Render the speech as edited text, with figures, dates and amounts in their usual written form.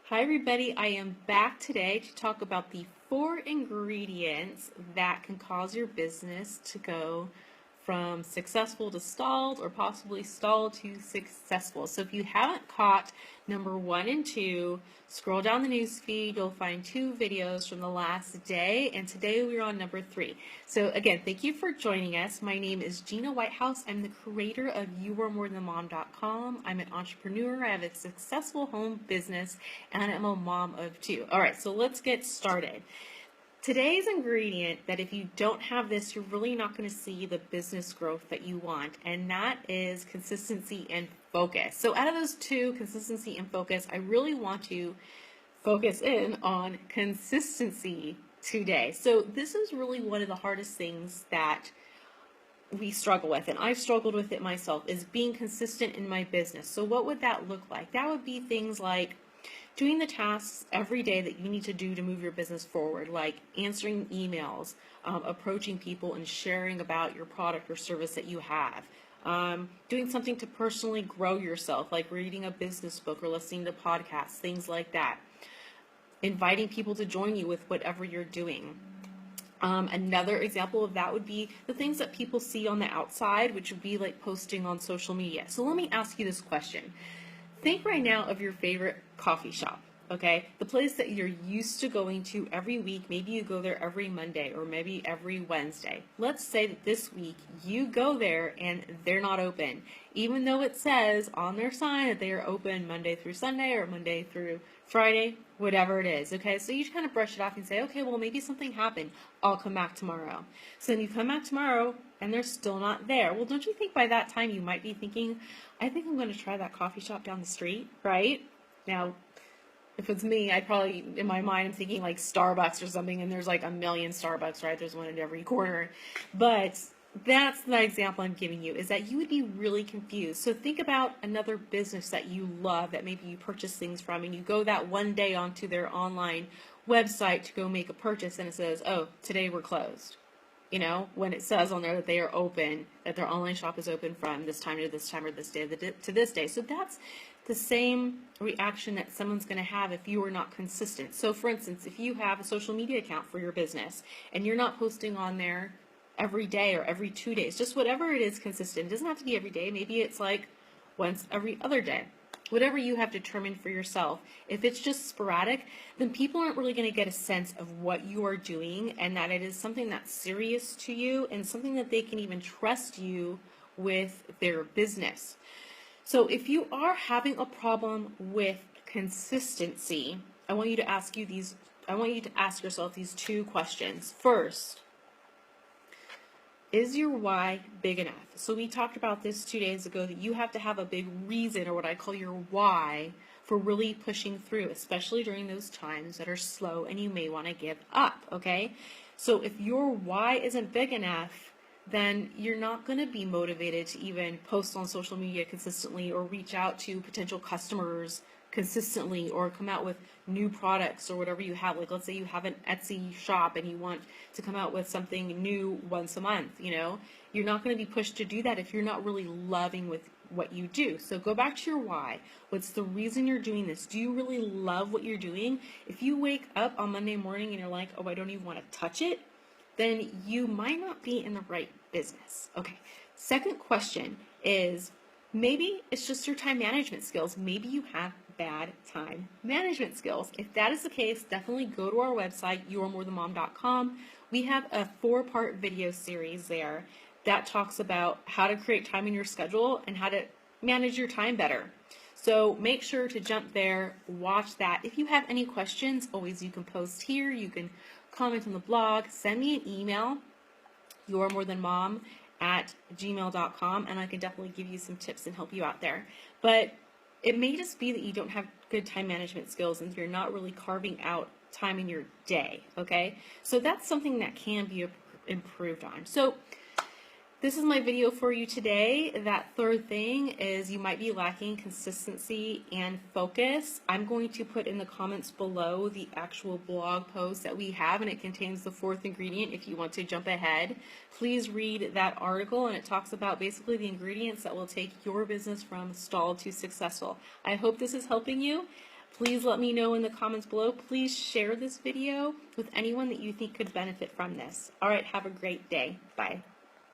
Hi everybody, I am back today to talk about the 4 ingredients that can cause your business to go from successful to stalled or possibly stalled to successful. So if you haven't caught number 1 and 2, scroll down the news feed, you'll find 2 videos from the last day, and today we're on number 3. So again, thank you for joining us. My name is Gina Whitehouse. I'm the creator of YouAreMoreThanMom.com. I'm an entrepreneur. I have a successful home business, and I'm a mom of 2. All right, so let's get started. Today's ingredient that if you don't have this, you're really not going to see the business growth that you want, and that is consistency and focus. So out of those 2, consistency and focus, I really want to focus in on consistency today. So this is really one of the hardest things that we struggle with, and I've struggled with it myself, is being consistent in my business. So what would that look like? That would be things like doing the tasks every day that you need to do to move your business forward, like answering emails, approaching people and sharing about your product or service that you have. Doing something to personally grow yourself, like reading a business book or listening to podcasts, things like that. Inviting people to join you with whatever you're doing. Another example of that would be the things that people see on the outside, which would be like posting on social media. So let me ask you this question. Think right now of your favorite coffee shop, okay? The place that you're used to going to every week. Maybe you go there every Monday or maybe every Wednesday. Let's say that this week you go there and they're not open, even though it says on their sign that they are open Monday through Sunday or Monday through Friday, whatever it is, okay? So you kind of brush it off and say, okay, well, maybe something happened. I'll come back tomorrow. So then you come back tomorrow and they're still not there. Well, don't you think by that time you might be thinking, I think I'm going to try that coffee shop down the street, right? Now, if it's me, I'd probably, in my mind, I'm thinking like Starbucks or something, and there's like a million Starbucks, right? There's one in every corner. But that's the example I'm giving you, is that you would be really confused. So think about another business that you love, that maybe you purchase things from, and you go that one day onto their online website to go make a purchase, and it says, oh, today we're closed. You know, when it says on there that they are open, that their online shop is open from this time to this time or this day to this day. So that's the same reaction that someone's going to have if you are not consistent. So for instance, if you have a social media account for your business and you're not posting on there every day or every 2 days, just whatever it is consistent. It doesn't have to be every day. Maybe it's like once every other day. Whatever you have determined for yourself. If it's just sporadic, then people aren't really going to get a sense of what you are doing and that it is something that's serious to you and something that they can even trust you with their business. So if you are having a problem with consistency, I want you to ask yourself these 2 questions. First, is your why big enough? So we talked about this 2 days ago, that you have to have a big reason, or what I call your why, for really pushing through, especially during those times that are slow and you may want to give up, okay? So if your why isn't big enough, then you're not going to be motivated to even post on social media consistently or reach out to potential customers consistently or come out with new products or whatever you have. Like, let's say you have an Etsy shop and you want to come out with something new once a month, you know, you're not going to be pushed to do that if you're not really loving with what you do. So go back to your why. What's the reason you're doing this? Do you really love what you're doing? If you wake up on Monday morning and you're like, oh, I don't even want to touch it, then you might not be in the right business. Okay. Second question is, maybe it's just your time management skills. Maybe you have bad time management skills. If that is the case, definitely go to our website, YouAreMoreThanMom.com. We have a 4-part video series there that talks about how to create time in your schedule and how to manage your time better. So make sure to jump there, watch that. If you have any questions, always you can post here, you can comment on the blog, send me an email, yourmorethanmom@gmail.com, and I can definitely give you some tips and help you out there. But it may just be that you don't have good time management skills and you're not really carving out time in your day, okay? So that's something that can be improved on. So this is my video for you today. That third thing is you might be lacking consistency and focus. I'm going to put in the comments below the actual blog post that we have, and it contains the 4th ingredient if you want to jump ahead. Please read that article, and it talks about basically the ingredients that will take your business from stalled to successful. I hope this is helping you. Please let me know in the comments below. Please share this video with anyone that you think could benefit from this. All right, have a great day. Bye.